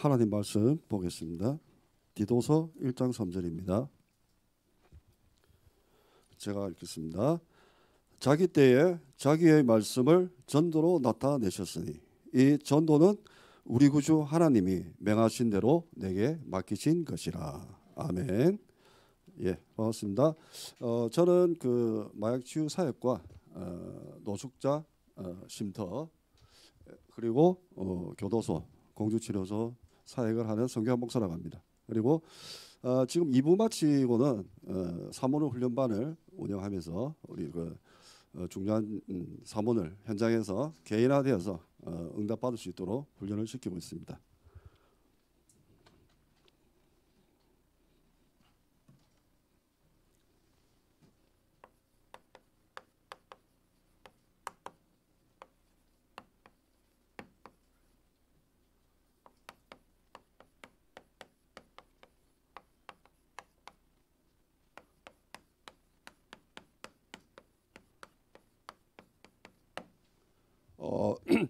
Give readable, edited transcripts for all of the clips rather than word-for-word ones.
하나님 말씀 보겠습니다. 디도서 1장 3절입니다. 제가 읽겠습니다. 자기 때에 자기의 말씀을 전도로 나타내셨으니 이 전도는 우리 구주 하나님이 명하신 대로 내게 맡기신 것이라. 아멘. 예, 반갑습니다. 저는 그 마약치유 사역과 노숙자 쉼터 그리고 교도소 공주치료소 사역을 하는 성교한 목사라고 합니다. 그리고 지금 2부 마치고는 사모님 훈련반을 운영하면서 우리 그 중요한 사모를 현장에서 개인화되어서 응답받을 수 있도록 훈련을 시키고 있습니다.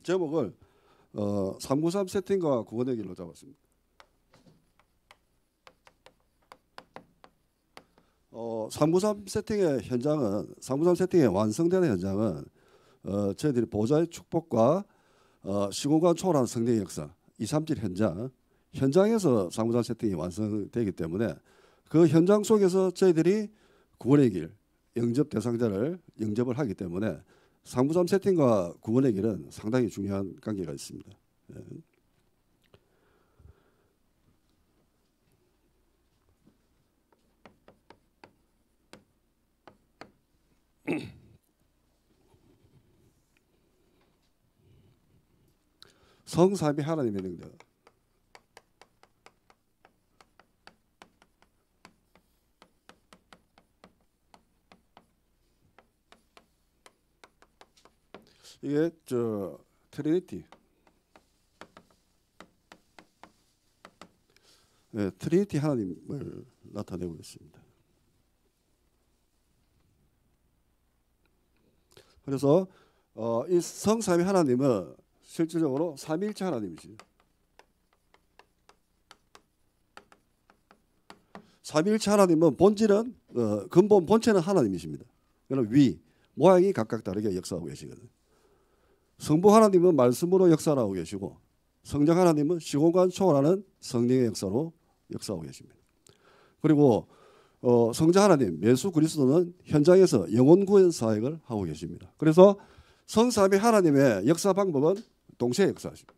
제목을 393 세팅과 구원의 길로 잡았습니다. 393 세팅의 현장은 393 세팅의 완성되는 현장은 저희들이 보좌의 축복과 시공간 초월한 성령의 역사 237 현장에서 393 세팅이 완성되기 때문에 그 현장 속에서 저희들이 구원의 길 영접 대상자를 영접을 하기 때문에 393 세팅과 구원의 길은 상당히 중요한 관계가 있습니다. 예. 성삼위 하나님의 능력. 이게 트리니티. 네, 트리니티 하나님을 나타내고 있습니다. 그래서 이 성삼위 하나님은 실질적으로 삼위일체 하나님이시죠. 삼위일체 하나님은 본질은 근본 본체는 하나님이십니다. 그러나 위 모양이 각각 다르게 역사하고 계시거든요. 성부 하나님은 말씀으로 역사를 하고 계시고 성령 하나님은 시공간 초월하는 성령의 역사로 역사하고 계십니다. 그리고 성자 하나님 예수 그리스도는 현장에서 영혼 구원 사역을 하고 계십니다. 그래서 성삼위 하나님의 역사 방법은 동시에 역사하십니다.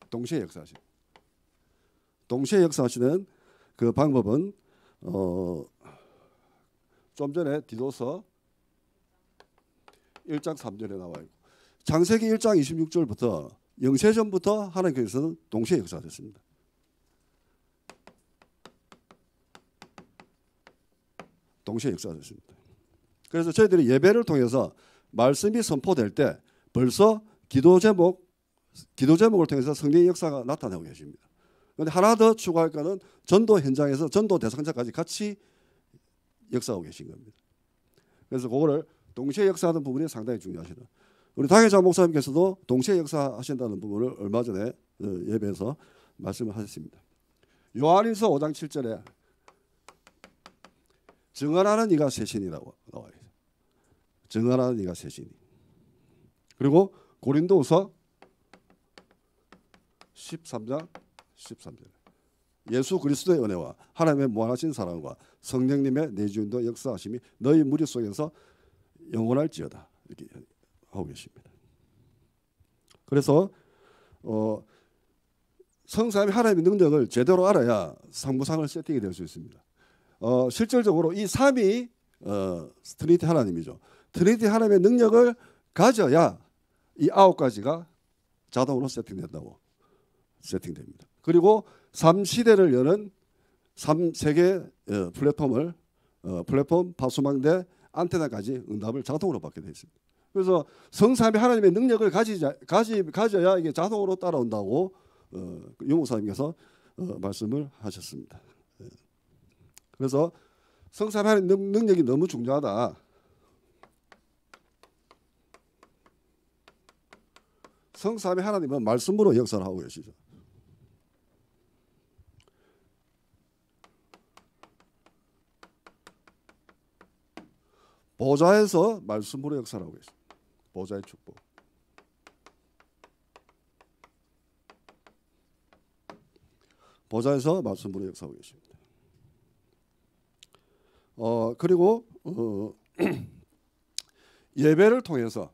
동시에 역사하시는 그 방법은 좀 전에 디도서 1장 3절에 나와 있고 창세기 1장 26절부터 영세전부터 하나님께서는 동시에 역사하셨습니다. 동시에 역사하셨습니다. 그래서 저희들이 예배를 통해서 말씀이 선포될 때 벌써 기도 제목을 통해서 성령의 역사가 나타나고 계십니다. 그런데 하나 더 추가할 거는 전도 현장에서 전도 대상자까지 같이 역사하고 계신 겁니다. 그래서 그거를 동시에 역사하는 부분이 상당히 중요하시다. 우리 당회장 목사님께서도 동시에 역사하신다는 부분을 얼마 전에 예배에서 말씀을 하셨습니다. 요한일서 5장 7절에 증언하는 이가 셋이니라고 나와 있어요. 증언하는 이가 셋이니. 그리고 고린도후서 13장 13절 예수 그리스도의 은혜와 하나님의 무한하신 사랑과 성령님의 내주인도 역사하심이 너희 무리 속에서 영원할지어다 이렇게 하고 계십니다. 그래서 성삼위 하나님의 능력을 제대로 알아야 상부상을 세팅이 될 수 있습니다. 실질적으로 이 삼위 트리니티 하나님이죠. 트리니티 하나님의 능력을 가져야 이 9가지가 자동으로 세팅됩니다. 그리고 3시대를 여는 3세계 플랫폼을 플랫폼 파수망대 안테나까지 응답을 자동으로 받게 되어 있습니다. 그래서 성삼위 하나님의 능력을 가져야 이게 자동으로 따라온다고 유목사님께서 말씀을 하셨습니다. 그래서 성삼위 하나님 능력이 너무 중요하다. 성삼위 하나님은 말씀으로 역사를 하고 계시죠. 보좌에서 말씀으로 역사를 하고 계십니다. 보좌의 축복. 보좌에서 말씀으로 역사하고 계십니다. 그리고 예배를 통해서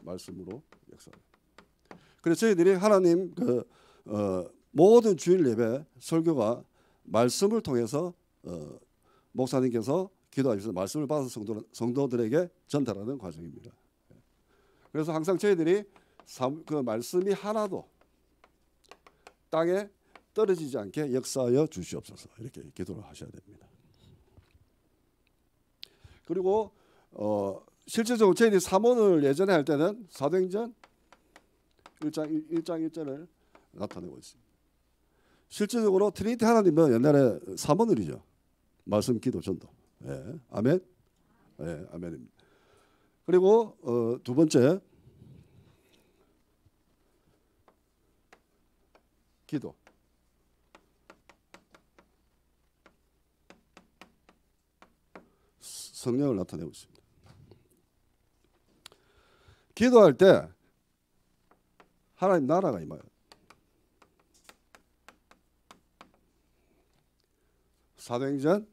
말씀으로 역사합니다. 그래서 저희들이 하나님 모든 주일 예배 설교가 말씀을 통해서 목사님께서 기도하셔서 말씀을 받아서 성도들에게 전달하는 과정입니다. 그래서 항상 저희들이 그 말씀이 하나도 땅에 떨어지지 않게 역사하여 주시옵소서 이렇게 기도를 하셔야 됩니다. 그리고 실제적으로 저희들이 사모를 예전에 할 때는 사도행전 1장 1절을 나타내고 있습니다. 실제적으로 트리니티 하나님은 옛날에 사모늘이죠. 말씀, 기도, 전도. 예, 아멘. 예, 아멘입니다. 그리고 두 번째 기도. 성령을 나타내고 있습니다. 기도할 때 하나님 나라가 임해요. 사도행전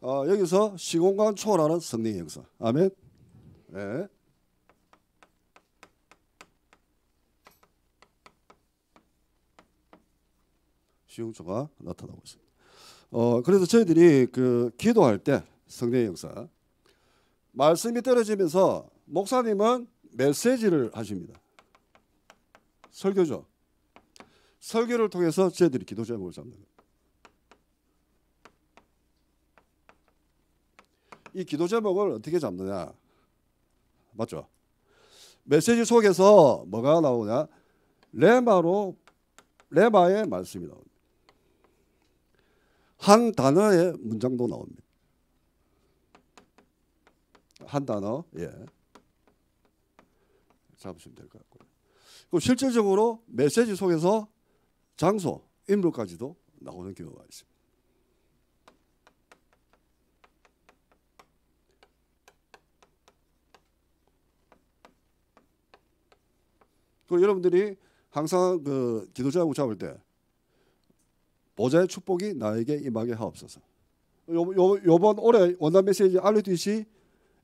여기서 시공간 초월하는 성령의 역사. 아멘. 네. 시공초가 나타나고 있습니다. 그래서 저희들이 기도할 때 성령의 역사, 말씀이 떨어지면서 목사님은 메시지를 하십니다. 설교죠. 설교를 통해서 저희들이 기도 제목을 잡는 거예요. 이 기도 제목을 어떻게 잡느냐? 맞죠? 메시지 속에서 뭐가 나오냐? 레마의 말씀이 나옵니다. 한 단어의 문장도 나옵니다. 한 단어, 예. 잡으시면 될 것 같고요. 그리고 실질적으로 메시지 속에서 장소, 인물까지도 나오는 경우가 있습니다. 그리고 여러분들이 항상 기도 제목 잡을 때 보좌의 축복이 나에게 임하게 하옵소서. 요번 올해 원단 메시지 알려주시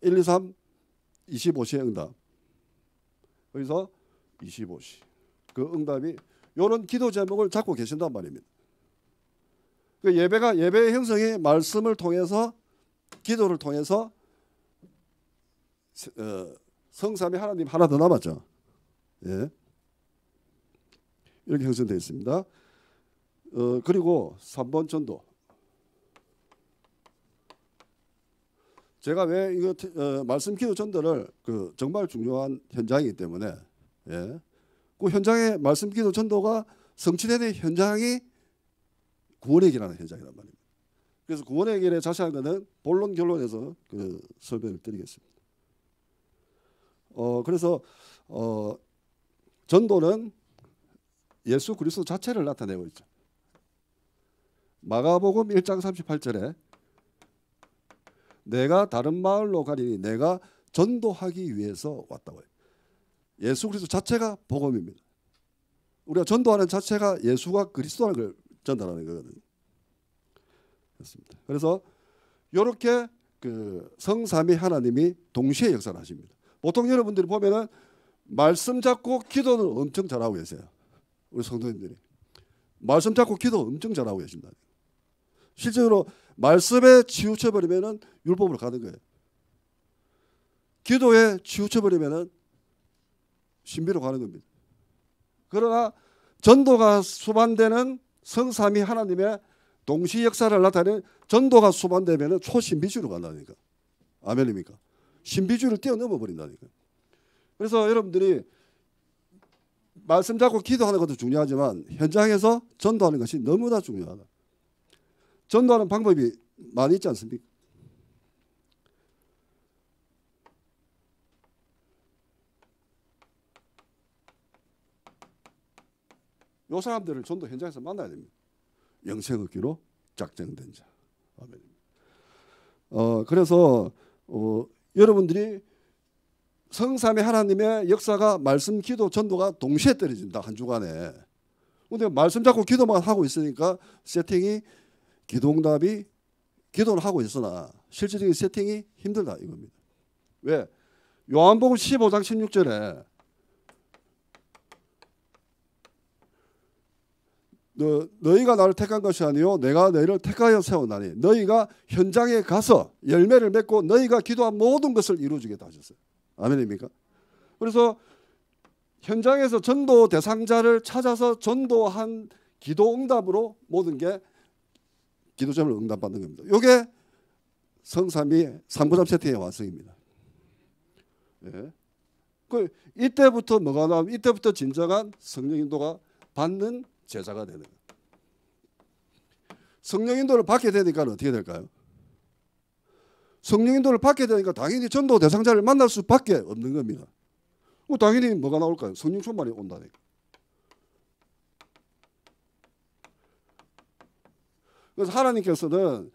1, 2, 3, 25시의 응답. 여기서 25시. 그 응답이 이런 기도 제목을 잡고 계신단 말입니다. 예배의 형성이 말씀을 통해서 기도를 통해서 성삼위 하나님 하나 더 남았죠. 예. 이렇게 형성되어 있습니다. 그리고 3번 전도. 제가 왜 이거 말씀 기도 전도를 정말 중요한 현장이기 때문에 예. 그 현장의 말씀 기도 전도가 성취되는 현장이 구원의 길이라는 현장이란 말입니다. 그래서 구원의 길에 자세한 것은 본론 결론에서 설명을 드리겠습니다. 그래서 전도는 예수 그리스도 자체를 나타내고 있죠. 마가복음 1장 38절에 내가 다른 마을로 가리니 내가 전도하기 위해서 왔다고 해요. 예수 그리스도 자체가 복음입니다. 우리가 전도하는 자체가 예수가 그리스도라는 걸 전달하는 거거든요. 그렇습니다. 그래서 이렇게 성삼위 하나님이 동시에 역사를 하십니다. 보통 여러분들이 보면은 말씀 잡고 기도는 엄청 잘하고 계세요. 우리 성도님들이 말씀 잡고 기도 엄청 잘하고 계신다. 실제로 말씀에 치우쳐 버리면은 율법으로 가는 거예요. 기도에 치우쳐 버리면은 신비로 가는 겁니다. 그러나 전도가 수반되는 성삼위 하나님의 동시 역사를 나타내는 전도가 수반되면은 초신비주의로 간다니까. 아멘입니까? 신비주의를 뛰어넘어 버린다니까. 그래서 여러분들이 말씀 잡고 기도하는 것도 중요하지만 현장에서 전도하는 것이 너무나 중요하다. 전도하는 방법이 많이 있지 않습니까? 요 사람들을 전도 현장에서 만나야 됩니다. 영생의기로 작정된 자. 아멘. 그래서 여러분들이 성삼위 하나님의 역사가 말씀, 기도, 전도가 동시에 떨어진다. 한 주간에. 근데 말씀 잡고 기도만 하고 있으니까 세팅이 기도응답이 기도를 하고 있으나 실질적인 세팅이 힘들다 이겁니다. 왜? 요한복음 15장 16절에 너희가 나를 택한 것이 아니요 내가 너희를 택하여 세우나니 너희가 현장에 가서 열매를 맺고 너희가 기도한 모든 것을 이루어주겠다 하셨어요. 아멘입니까? 그래서 현장에서 전도 대상자를 찾아서 전도한 기도 응답으로 모든 게 기도점을 응답받는 겁니다. 이게 성삼위 삼부잡 세팅의 완성입니다. 예. 이때부터 뭐가 나오면 이때부터 진정한 성령 인도가 받는 제자가 되는 거예요. 성령 인도를 받게 되니까 어떻게 될까요? 성령 인도를 받게 되니까 당연히 전도 대상자를 만날 수밖에 없는 겁니다. 당연히 뭐가 나올까요? 성령 충만이 온다니까. 그래서 하나님께서는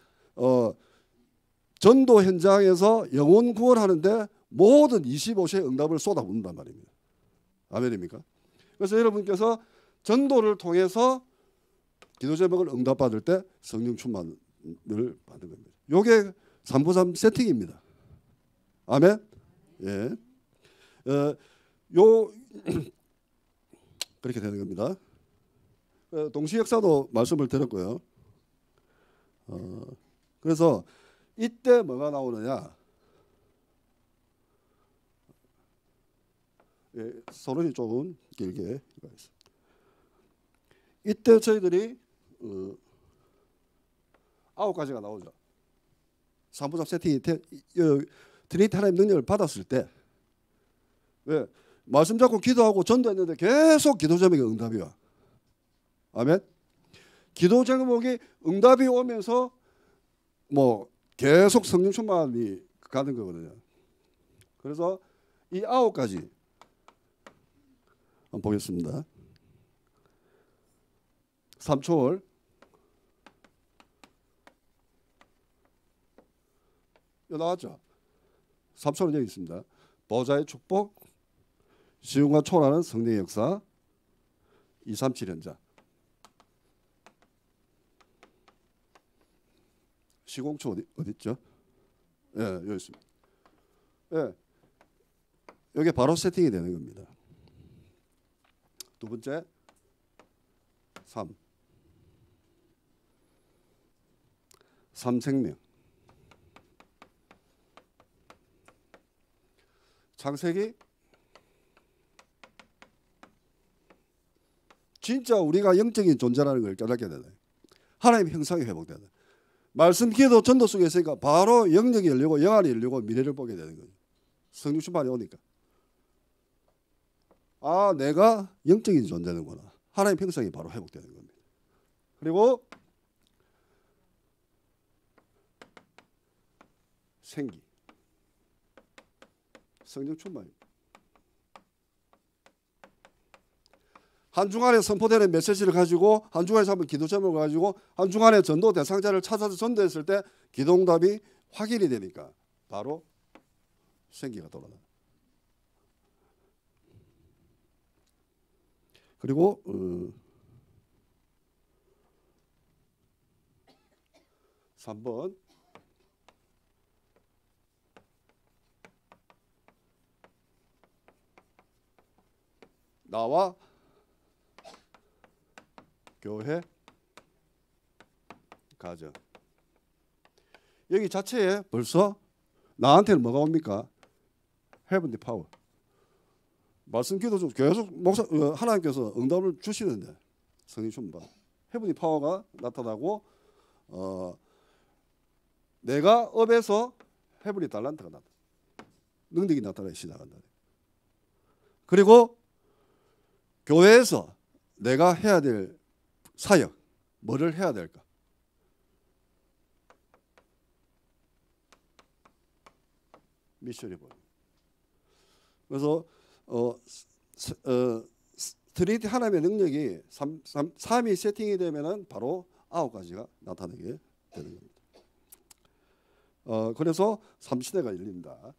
전도 현장에서 영혼 구원하는데 모든 25세의 응답을 쏟아붓는단 말입니다. 아멘입니까? 그래서 여러분께서 전도를 통해서 기도 제목을 응답받을 때 성령 충만을 받는 겁니다. 이게 3부삼 세팅입니다. 아멘. 예. 그렇게 되는 겁니다. 동시 역사도 말씀을 드렸고요. 그래서 이때 뭐가 나오느냐? 예, 서론이 조금 길게 있습니다. 이때 저희들이 9가지가 나오죠. 3부작 세팅이 트리니티 하나님 능력을 받았을 때 왜? 말씀 잡고 기도하고 전도했는데 계속 기도 제목에 응답이 와. 아멘. 기도 제목이 응답이 오면서 뭐 계속 성령 충만이 가는 거거든요. 그래서 이 9가지 한번 보겠습니다. 3초월 여기 나왔죠. 3초월은 여기 있습니다. 보좌의 축복, 시온과 초월하는 성령의 역사, 237 현자. 시공초 어디 있죠? 예, 여기 있습니다. 예, 여기 바로 세팅이 되는 겁니다. 두 번째, 3생명. 창세기 진짜 우리가 영적인 존재라는 걸 깨닫게 되네. 하나님의 형상이 회복되네. 말씀, 기도, 전도 속에 있으니까 바로 영역이 열리고 영안이 열리고 미래를 보게 되는 거예요. 성령 충만이 오니까. 아, 내가 영적인 존재는구나. 하나님의 형상이 바로 회복되는 겁니다. 그리고 생기. 성령 충만이. 한중간에 선포되는 메시지를 가지고 한중간에 한번 기도 제목을 가지고 한중간에 전도 대상자를 찾아서 전도했을 때 기도응답이 확인이 되니까 바로 생기가 돌아나. 그리고 3번 나와 교회 가정. 여기 자체에 벌써 나한테는 뭐가 옵니까? 헤븐리 파워. 말씀 기도 중 계속 하나님께서 응답을 주시는데 성령 충만. 헤븐리 파워가 나타나고 내가 업에서 헤븐리 달란트가 나타나. 능력이 나타나기 시작한다. 그리고 교회에서 내가 해야 될 사역, 뭐를 해야 될까? 미션이 보여. 그래서 트리니티 하나님의 능력이 3이 세팅이 되면은 바로 9가지가 나타나게 되는 겁니다. 그래서 3시대가 열린다.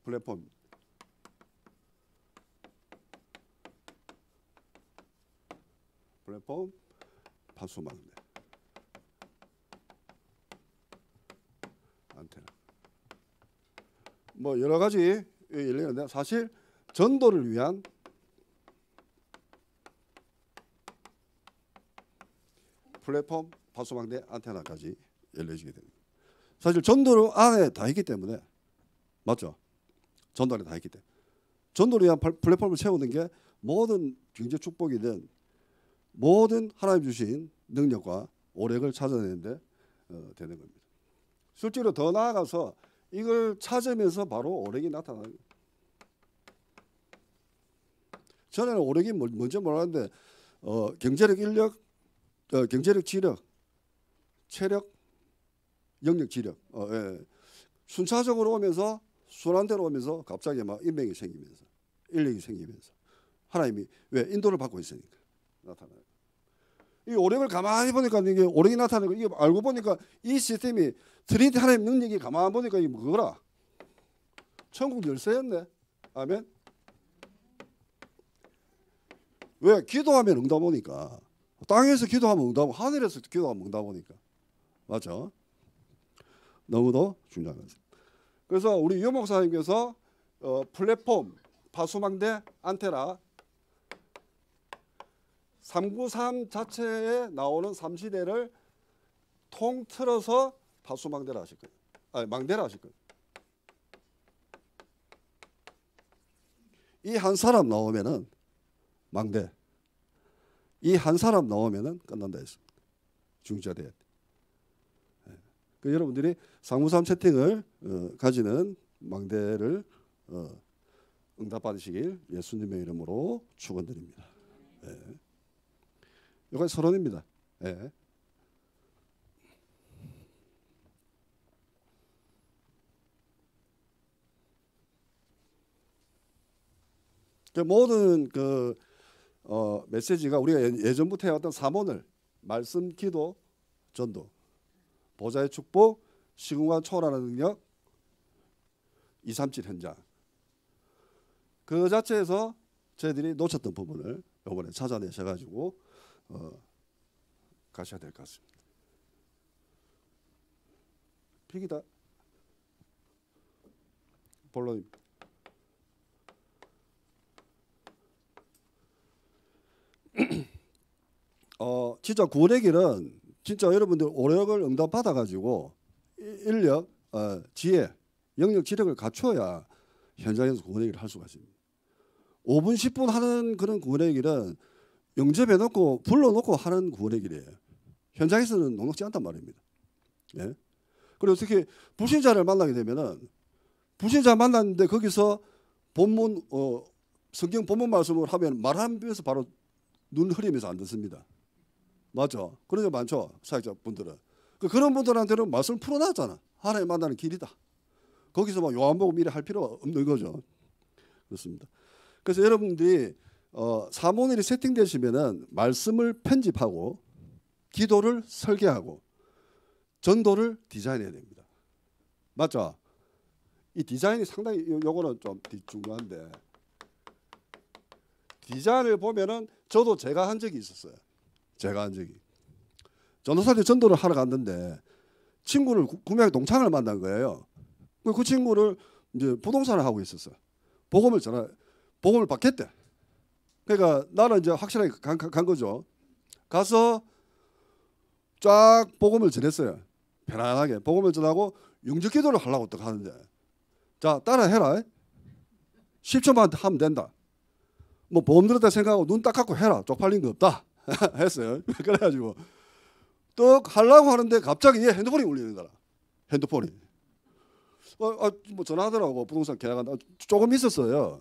플랫폼. 플랫폼 파수망대. 안테나. 뭐 여러 가지 열리는데 사실 전도를 위한 플랫폼 파수망대 안테나까지 열려지게 됩니다. 사실 전도를 안에 다 있기 때문에 맞죠? 전도 안에 다 있기 때문에 전도를 위한 플랫폼을 채우는 게 모든 경제 축복이든 모든 하나님 주신 능력과 오력을 찾아내는데 되는 겁니다. 실제로 더 나아가서 이걸 찾으면서 바로 오력이 나타나는 거예요. 전에는 오력이 뭔지 몰랐는데 경제력, 인력, 경제력, 지력, 체력, 영역, 지력 예. 순차적으로 오면서 순환대로 오면서 갑자기 막 인맥이 생기면서 인력이 생기면서 하나님이 왜 인도를 받고 있으니까 나타나요. 이 오력을 가만히 보니까 이게 오력이 나타나는 거 이게 알고 보니까 이 시스템이 트리니티 하나님 능력이 가만히 보니까 이게 뭐더라? 천국 열쇠였네. 아멘. 왜? 기도하면 응답 오니까. 땅에서 기도하면 응답, 하늘에서 기도하면 응답 오니까. 맞죠? 너무도 중요한 거죠. 그래서 우리 유 목사님께서 플랫폼, 파수망대, 안테나 393 자체에 나오는 3시대를 통틀어서 파수망대를 하실 거예요. 아니, 망대를 하실 거예요. 이 한 사람 나오면은 망대. 이 한 사람 나오면은 끝난다 했습니다. 중지가 돼야 돼. 그 여러분들이 393 채팅을 가지는 망대를 응답받으시길 예수님의 이름으로 축원드립니다. 예. 이건 서론입니다. 예. 그 모든 메시지가 우리가 예전부터 해왔던 3원을 말씀, 기도, 전도, 보좌의 축복, 시공간 초월하는 능력, 237 현장. 그 자체에서 저희들이 놓쳤던 부분을 이번에 찾아내셔가지고 가셔야 될 것 같습니다. 픽이다. 본론입니다. 진짜 구원의 길은 진짜 여러분들 오력을 응답받아가지고 인력, 지혜, 영역, 지력을 갖춰야 현장에서 구원의 길을 할 수가 있습니다. 5분, 10분 하는 그런 구원의 길은 영접해놓고 불러놓고 하는 구원의 길이에요. 현장에서는 녹록지 않단 말입니다. 예? 그리고 특히 불신자를 만나게 되면은 불신자 만났는데 거기서 본문 성경 본문 말씀을 하면 말하면서 바로 눈 흐리면서 안 듣습니다. 맞죠? 그런 게 많죠. 사역자분들은. 그런 분들한테는 말씀을 풀어놨잖아. 하나님 만나는 길이다. 거기서 막 요한복음 이래 할 필요가 없는 거죠. 그렇습니다. 그래서 여러분들이 사모일이 세팅되시면은 말씀을 편집하고 기도를 설계하고 전도를 디자인해야 됩니다. 맞죠? 이 디자인이 상당히 요거는 좀 중요한데 디자인을 보면은 저도 제가 한 적이 있었어요. 제가 한 적이. 전도사한테 전도를 하러 갔는데 친구를 구매하기 동창을 만난 거예요. 그 친구를 이제 부동산을 하고 있었어요. 복음을 받겠대. 그러니까 나는 이제 확실하게 간 거죠. 가서 쫙 복음을 전했어요. 편안하게 복음을 전하고 영접기도를 하려고 또 하는데 자 따라해라. 10초만 하면 된다. 뭐 보험 들었다 생각하고 눈 딱 감고 해라. 쪽팔린 거 없다. 했어요. 그래가지고 또 하려고 하는데 갑자기 얘 핸드폰이 울리는 거라. 핸드폰이. 뭐 전화하더라고. 부동산 계약한다. 조금 있었어요.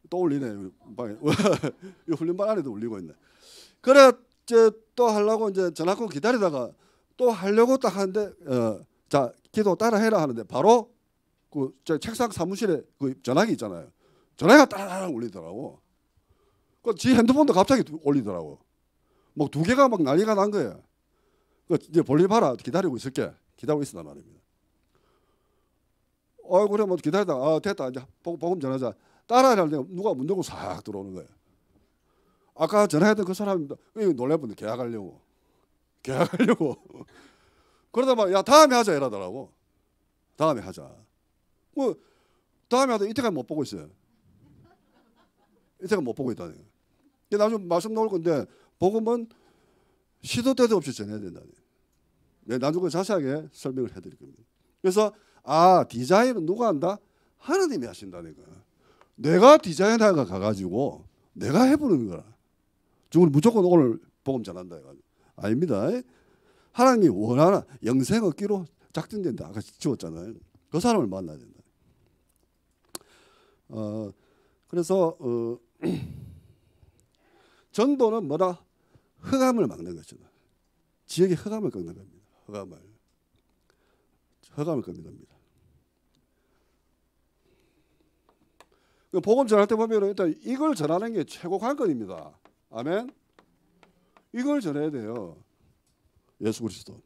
또 울리네. 방에. 이 훈련반 안에도 울리고 있네. 그래 이제 또 하려고 이제 전화 끊고 기다리다가 또 하려고 딱 하는데 자, 기도 따라 해라 하는데 바로 그 저 책상 사무실에 그 전화기 있잖아요. 전화기가 따라랑 울리더라고. 그 지 핸드폰도 갑자기 올리더라고. 뭐 두 개가 막 난리가 난 거예요. 그 이제 볼일 봐라. 기다리고 있을게. 기다리고 있었단 말입니다. 그래 뭐 기다리다가 됐다. 이제 복음 전하자. 따라하려 때 누가 문 열고 싹 들어오는 거예요. 아까 전화했던 그 사람입니다. 놀래분들 계약하려고. 그러다 막 야 다음에 하자 이러더라고. 다음에 하자. 뭐 다음에 하다 이때까지 못 보고 있어요. 이때까지 못 보고 있다니. 나중에 말씀 나올 건데 복음은 시도 때도 없이 전해야 된다니. 네, 나중에 자세하게 설명을 해드릴 겁니다. 그래서 디자인은 누가 한다? 하나님이 하신다니까. 내가 디자인하가 가가지고 내가 해보는 거라. 우리 무조건 오늘 복음 전한다 해가지고. 아닙니다. 하나님이 원하는 영생 얻기로 작정된다. 아까 지웠잖아요. 그 사람을 만나야 된다. 그래서 전도는 뭐다? 흑암을 막는 것이다. 지역의 흑암을 꺾는 겁니다. 흑암을 꺾는 겁니다. 복음 전할 때 보면 일단 이걸 전하는 게 최고 관건입니다. 아멘. 이걸 전해야 돼요. 예수 그리스도.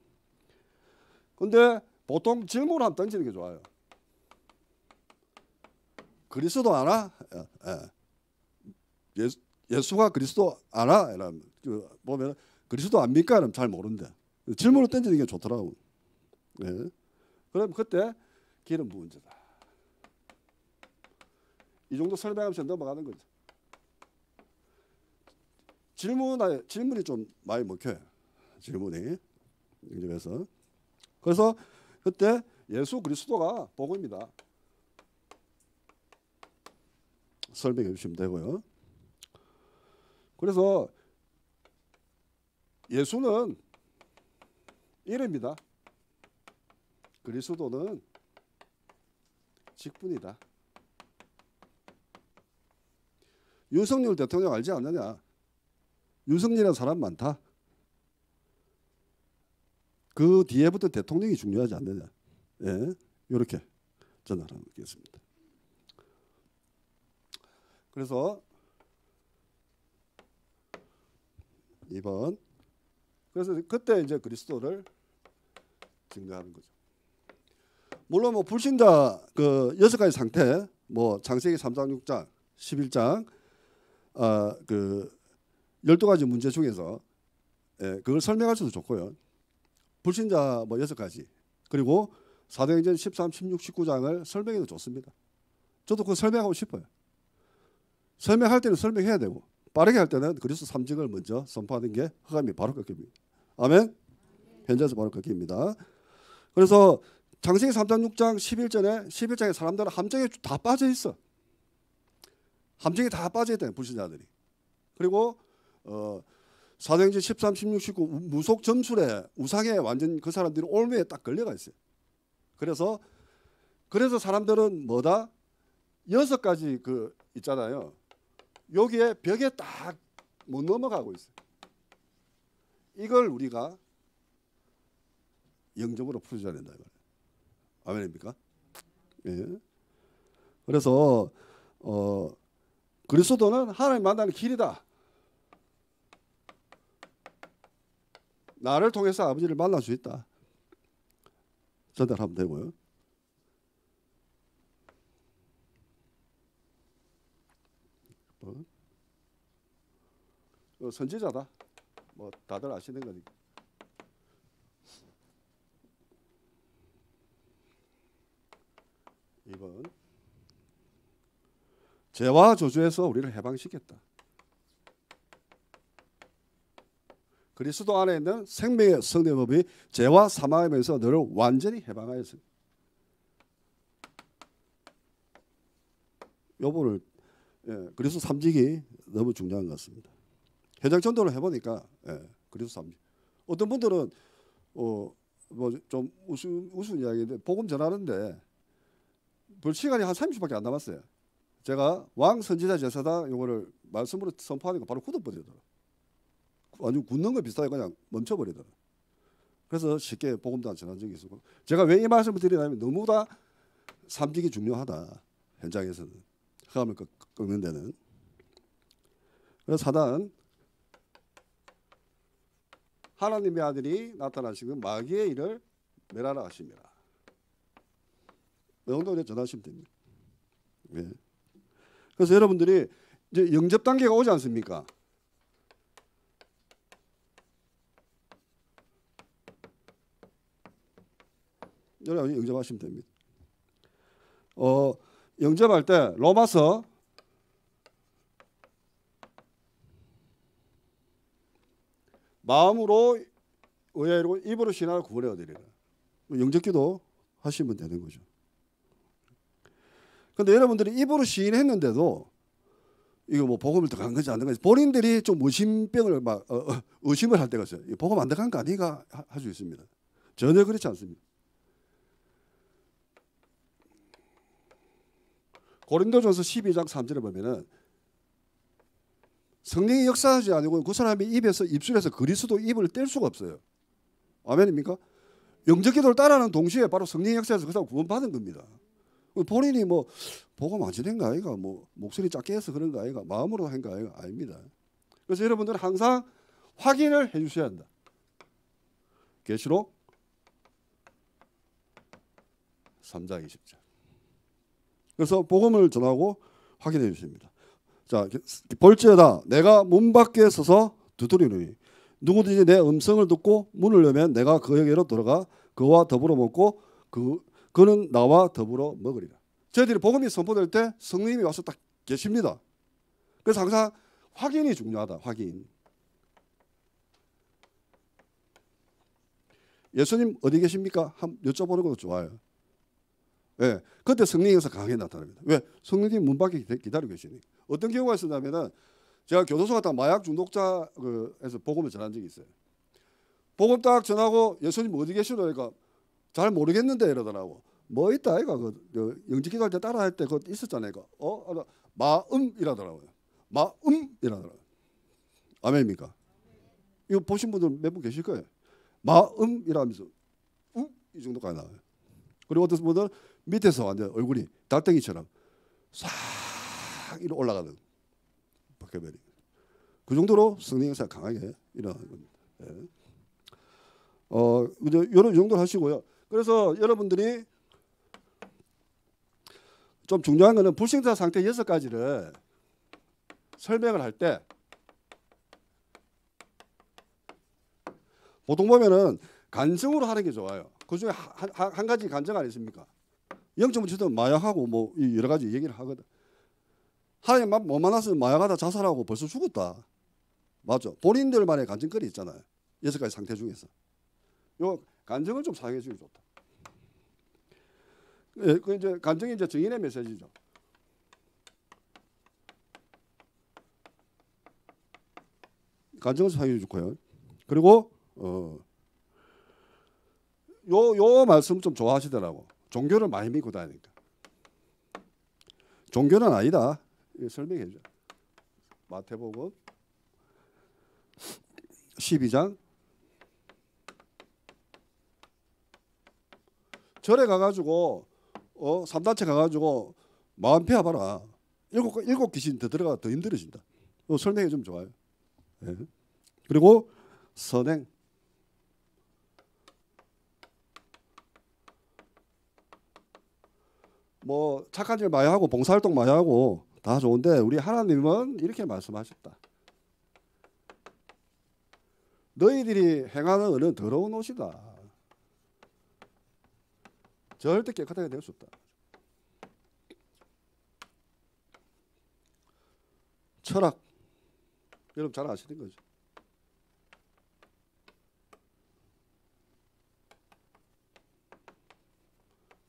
근데 보통 질문을 한번 던지는 게 좋아요. 그리스도 아나? 예수가 그리스도 아나? 보면 그리스도 압니까? 그러면 잘 모른대. 질문을 던지는 게 좋더라고. 네. 그럼 그때 길은 무언자다. 이 정도 설명하면서 넘어가는 거죠. 질문이 좀 많이 먹혀요. 질문이. 그래서 그때 예수 그리스도가 복음이다. 설명해 주시면 되고요. 그래서 예수는 이름이다. 그리스도는 직분이다. 윤석열 대통령 알지 않느냐? 윤석열이라는 사람 많다. 그 뒤에부터 대통령이 중요하지 않느냐? 예, 이렇게 전달하겠습니다. 그래서 2번. 그래서 그때 이제 그리스도를 증거하는 거죠. 물론 뭐 불신자 그 6가지 상태, 뭐 창세기 3장 6장 11장 그 12가지 문제 중에서 그걸 설명하셔도 좋고요. 불신자 뭐 6가지 그리고 사도행전 13, 16, 19장을 설명해도 좋습니다. 저도 그거 설명하고 싶어요. 설명할 때는 설명해야 되고 빠르게 할 때는 그리스도 삼직을 먼저 선포하는 게 흑암이 바로 꺾입니다. 아멘. 현재에서 바로 꺾입니다. 그래서 창세기 3장 6장 11장에 사람들은 함정에 다 빠져 있어. 함정에 다 빠져 있다. 불신자들이. 그리고 사도행전 13, 16, 19 무속 점술에 우상에 완전 그 사람들이 올무에 딱 걸려가 있어요. 그래서 사람들은 뭐다? 6가지 그 있잖아요. 여기에 벽에 딱 못 넘어가고 있어요. 이걸 우리가 영적으로 풀어줘야 된다. 아멘입니까? 예. 그래서 그리스도는 하나님 만나는 길이다. 나를 통해서 아버지를 만날 수 있다. 전달하면 되고요. 선지자다. 뭐 다들 아시는 거니까. 이번 죄와 저주에서 우리를 해방시켰다. 그리스도 안에 있는 생명의 성령법이 죄와 사망하면서 너를 완전히 해방하였습니다. 요번을 그리스도 삼직이 너무 중요한 것 같습니다. 현장 전도를 해보니까 그리스도 삼직. 어떤 분들은 뭐 좀 우스운 이야기인데 복음 전하는데 별 시간이 한 30분밖에 안 남았어요. 제가 왕 선지자 제사다 요거를 말씀으로 선포하니까 바로 굳어버리더라. 완전 굳는 거 비슷하게 그냥 멈춰버리더라. 그래서 쉽게 복음도 안 전한 적이 있었고, 제가 왜 이 말씀을 드리냐면 너무나 삼직이 중요하다. 현장에서는 흑암을 꺾는 데는. 그래서 사단, 하나님의 아들이 나타나시면 마귀의 일을 멸하라 하십니다. 이 정도 전하시면 됩니다. 네. 그래서 여러분들이 이제 영접 단계가 오지 않습니까? 여러분 영접하시면 됩니다. 영접할 때 로마서 마음으로 의뢰로 입으로 신앙을 구원해 얻으리라. 영접기도 하시면 되는 거죠. 그런데 여러분들이 입으로 시인했는데도 이거 뭐 복음을 들어간 건지 안 들어간 건지 본인들이 좀 의심병을 막 의심을 할 때가 있어요. 복음 안 들어간 거 아닌가 할 수 있습니다. 전혀 그렇지 않습니다. 고린도전서 12장 3절에 보면은 성령이 역사하지 않고 그 사람이 입술에서 그리스도 입을 뗄 수가 없어요. 아멘입니까? 영접기도를 따라하는 동시에 바로 성령의 역사에서 그 사람 구원받은 겁니다. 본인이 뭐 복음 안 지낸가 아이가, 뭐 목소리 작게 해서 그런가 아이가, 마음으로 한가 아이가 아닙니다. 그래서 여러분들은 항상 확인을 해주셔야 한다. 계시록 3장 20절. 그래서 복음을 전하고 확인해 주십니다. 자, 볼지어다 내가 문 밖에 서서 두드리노니 누구든지 내 음성을 듣고 문을 열면 내가 그에게로 들어가 그와 더불어 먹고 그는 나와 더불어 먹으리라. 저희들이 복음이 선포될 때 성령님이 와서 딱 계십니다. 그래서 항상 확인이 중요하다. 확인. 예수님 어디 계십니까? 한번 여쭤보는 것도 좋아요. 네, 그때 성령에서 강하게 나타납니다. 왜? 성령님 문 밖에 기다리고 계시니. 어떤 경우가 있었냐면은 제가 교도소 갔다 마약 중독자에서 복음을 전한 적이 있어요. 복음 딱 전하고 예수님 어디 계시노? 그러니까 잘 모르겠는데 이러더라고. 뭐 있다 아이가 영접기도 할 때 따라 할 때 그거 있었잖아요. 마음이라더라고요. 마음이라더라고요. 아멘입니까? 이거 보신 분들 몇 분 계실 거예요. 마음이라면서 이 정도까지 나와요. 그리고 어떤 분들 밑에서 완전 얼굴이 달덩이처럼 싹 이렇게 올라가는 바뀌어버리. 그 정도로 성령 역사가 강하게 일어나는 겁니다. 네. 이제 이런 정도로 하시고요. 그래서 여러분들이 좀 중요한 거는 불신자 상태 6가지를 설명을 할 때 보통 보면은 간증으로 하는 게 좋아요. 그 중에 한 가지 간증 아니십니까? 영적 문제도 마약하고 뭐 여러 가지 얘기를 하거든. 하나님 못 만나서 마약하다 자살하고 벌써 죽었다. 맞죠? 본인들만의 간증거리 있잖아요. 6가지 상태 중에서. 요 간증을 좀 사용해 주기 좋다. 예, 그 이제 간증이 이제 증인의 메시지죠. 간증을 사용해 좋고요. 그리고 요 말씀 좀 좋아하시더라고. 종교를 많이 믿고 다니니까. 종교는 아니다. 설명해 줘. 마태복음 12장 절에 가가지고 3단체 가가지고 마음 배워봐라. 7 귀신 더 들어가 더 힘들어진다. 설명해 주면 좋아요. 네. 그리고 선행. 뭐 착한 일 많이 하고 봉사활동 많이 하고 다 좋은데 우리 하나님은 이렇게 말씀하셨다. 너희들이 행하는 은은 더러운 옷이다. 절대 깨끗하게 될 수 없다. 철학. 여러분 잘 아시는 거죠.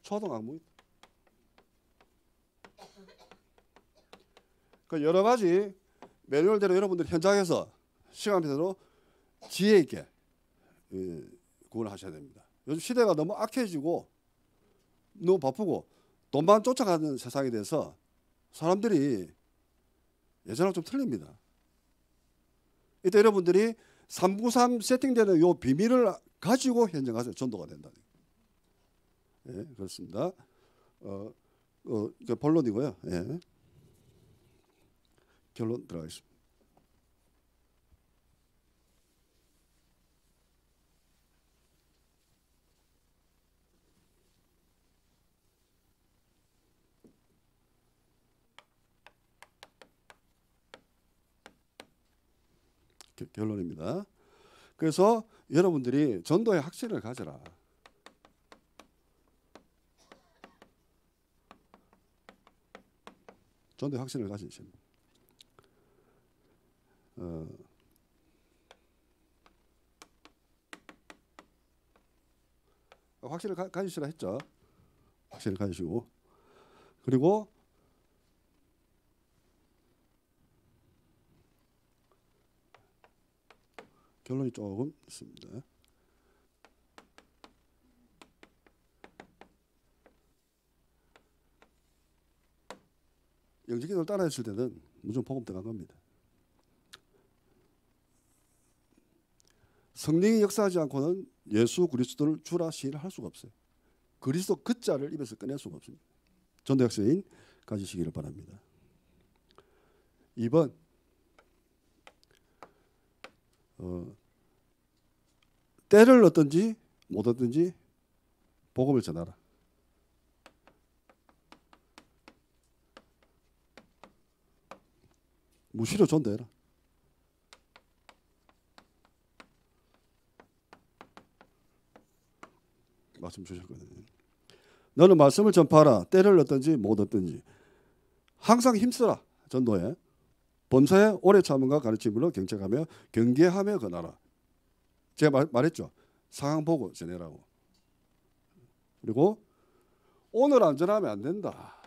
초등학문. 그 여러 가지 매뉴얼대로 여러분들 현장에서 시간대로 지혜 있게 구원을 하셔야 됩니다. 요즘 시대가 너무 악해지고 너무 바쁘고 돈만 쫓아가는 세상이 돼서 사람들이 예전하고 좀 틀립니다. 이때 여러분들이 393 세팅되는 요 비밀을 가지고 현장가서 전도가 된다. 예, 그렇습니다. 이게 본론이고요. 예. 결론 들어가겠습니다. 결론입니다. 그래서 여러분들이 전도의 확신을 가져라. 전도의 확신을 가지십니다. 확신을 가지시라 했죠. 확신을 가지시고, 그리고 결론이 조금 있습니다. 영적인을 따라했을 때는 무조건 복음 들어간 겁니다. 성령이 역사하지 않고는 예수 그리스도를 주라 시인을 할 수가 없어요. 그리스도 그 자를 입에서 꺼낼 수가 없습니다. 전도 역사인 가지시기를 바랍니다. 2번 때를 얻든지 못 얻든지 복음을 전하라. 무시로 전도해라. 말씀 주셨거든요. 너는 말씀을 전파하라. 때를 얻든지 못 얻든지 항상 힘쓰라. 전도에 범사에 오래 참음과 가르침으로 경책하며 경계하며 권하라. 제가 말했죠. 상황 보고 전해라고. 그리고 오늘 안 전하면 안 된다.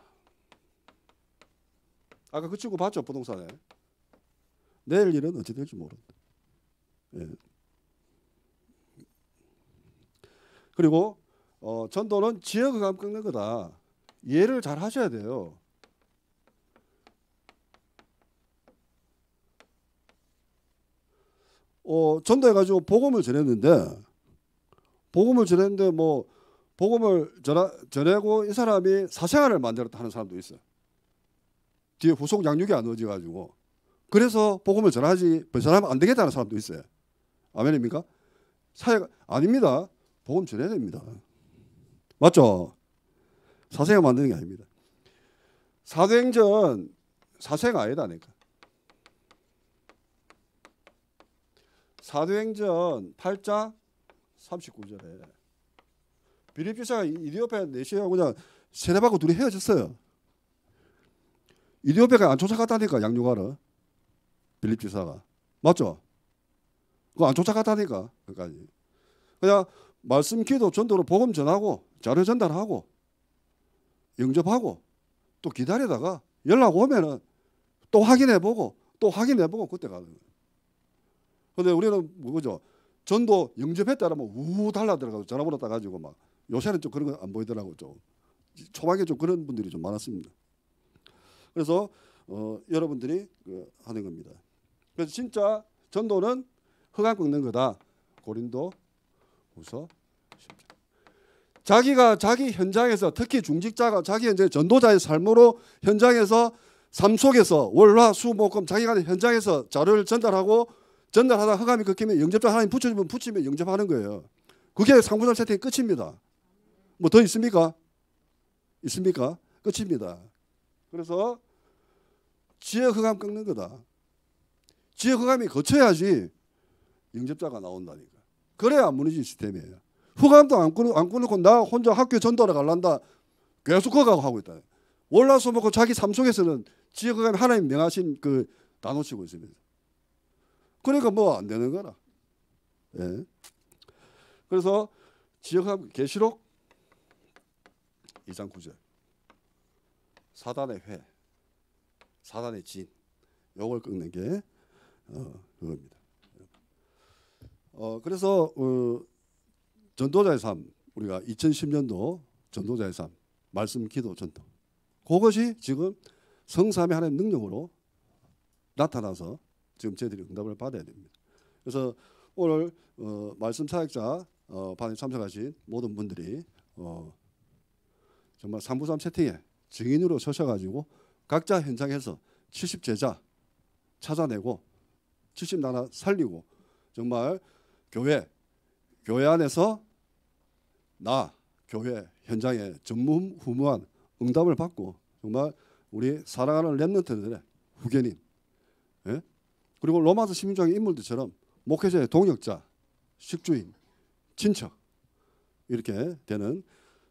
아까 그 친구 봤죠? 부동산에. 내일 일은 어찌 될지 모른다. 예. 그리고 전도는 지역감 꺾는 거다. 이해를 잘 하셔야 돼요. 전도해가지고 복음을 전했는데 뭐 복음을 전하고 이 사람이 사생활을 만들었다 하는 사람도 있어요. 뒤에 후속 양육이 안 얻어가지고 그래서 복음을 전하면 안 되겠다는 사람도 있어요. 아멘입니까? 사회가 아닙니다. 복음 전해야 됩니다. 맞죠? 사생활 만드는 게 아닙니다. 사도행전 사생활 아니다니까. 사도행전 8장 39절에 빌립지사가 이디오페 내시하고 그냥 세례받고 둘이 헤어졌어요. 이디오페가 안 쫓아갔다니까 양육하러. 빌립지사가. 맞죠? 그거 안 쫓아갔다니까. 그까지. 그냥 말씀 기도 전도로 복음 전하고 자료 전달하고 영접하고 또 기다리다가 연락 오면은 또 확인해보고 또 확인해보고 그때 가는 거예요. 근데 우리는 뭐죠? 전도 영접했다라면 우 달라들어가지고 전화번호 따가지고 막 요새는 좀 그런 거 안 보이더라고. 좀 초반에 좀 그런 분들이 좀 많았습니다. 그래서 여러분들이 하는 겁니다. 그래서 진짜 전도는 흑암 꺾는 거다. 고린도 후서 10장. 자기가 자기 현장에서 특히 중직자가 자기 현재 전도자의 삶으로 현장에서 삶 속에서 월화수목금 자기가 현장에서 자료를 전달하다 흑암이 꺾이면 영접자 하나님 붙이면 영접하는 거예요. 그게 상부절 세팅의 끝입니다. 뭐 더 있습니까? 있습니까? 끝입니다. 그래서 지역 흑암 꺾는 거다. 지역 흑암이 거쳐야지 영접자가 나온다니까. 그래야 안 무너진 시스템이에요. 흑암도 안 끊고 나 혼자 학교 전도하러 갈란다. 계속 그거 하고 있다. 월화수목금 자기 삶 속에서는 지역 흑암이 하나님 명하신 그 다 놓치고 있습니다. 그러니까 뭐 안 되는 거라. 예. 그래서 지역함 계시록 2장 9절 사단의 회, 사단의 진, 요걸 꺾는 게 그겁니다. 그래서 전도자의 삶, 우리가 2010년도 전도자의 삶, 말씀, 기도, 전도, 그것이 지금 성삼위 하나님 능력으로 나타나서 지금 저희들이 응답을 받아야 됩니다. 그래서 오늘 말씀 사역자 반에 참석하신 모든 분들이 정말 393 채팅에 증인으로 서셔가지고 각자 현장에서 70제자 찾아내고 70나라 살리고 정말 교회 안에서 교회 현장에 전무후무한 응답을 받고 정말 우리 살아가는 렘넌트들의 후견인, 예? 그리고 로마서 16장의 인물들처럼 목회자의 동역자, 식주인, 친척 이렇게 되는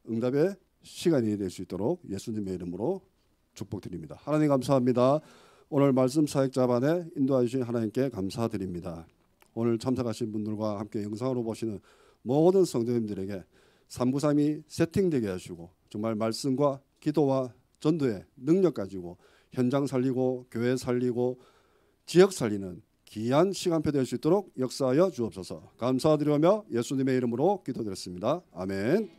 응답의 시간이 될 수 있도록 예수님의 이름으로 축복드립니다. 하나님 감사합니다. 오늘 말씀 사역자반에 인도해 주신 하나님께 감사드립니다. 오늘 참석하신 분들과 함께 영상으로 보시는 모든 성도님들에게 393이 세팅되게 하시고 정말 말씀과 기도와 전도의 능력 가지고 현장 살리고 교회 살리고 지역 살리는 귀한 시간표 될 수 있도록 역사하여 주옵소서. 감사드리며 예수님의 이름으로 기도드렸습니다. 아멘.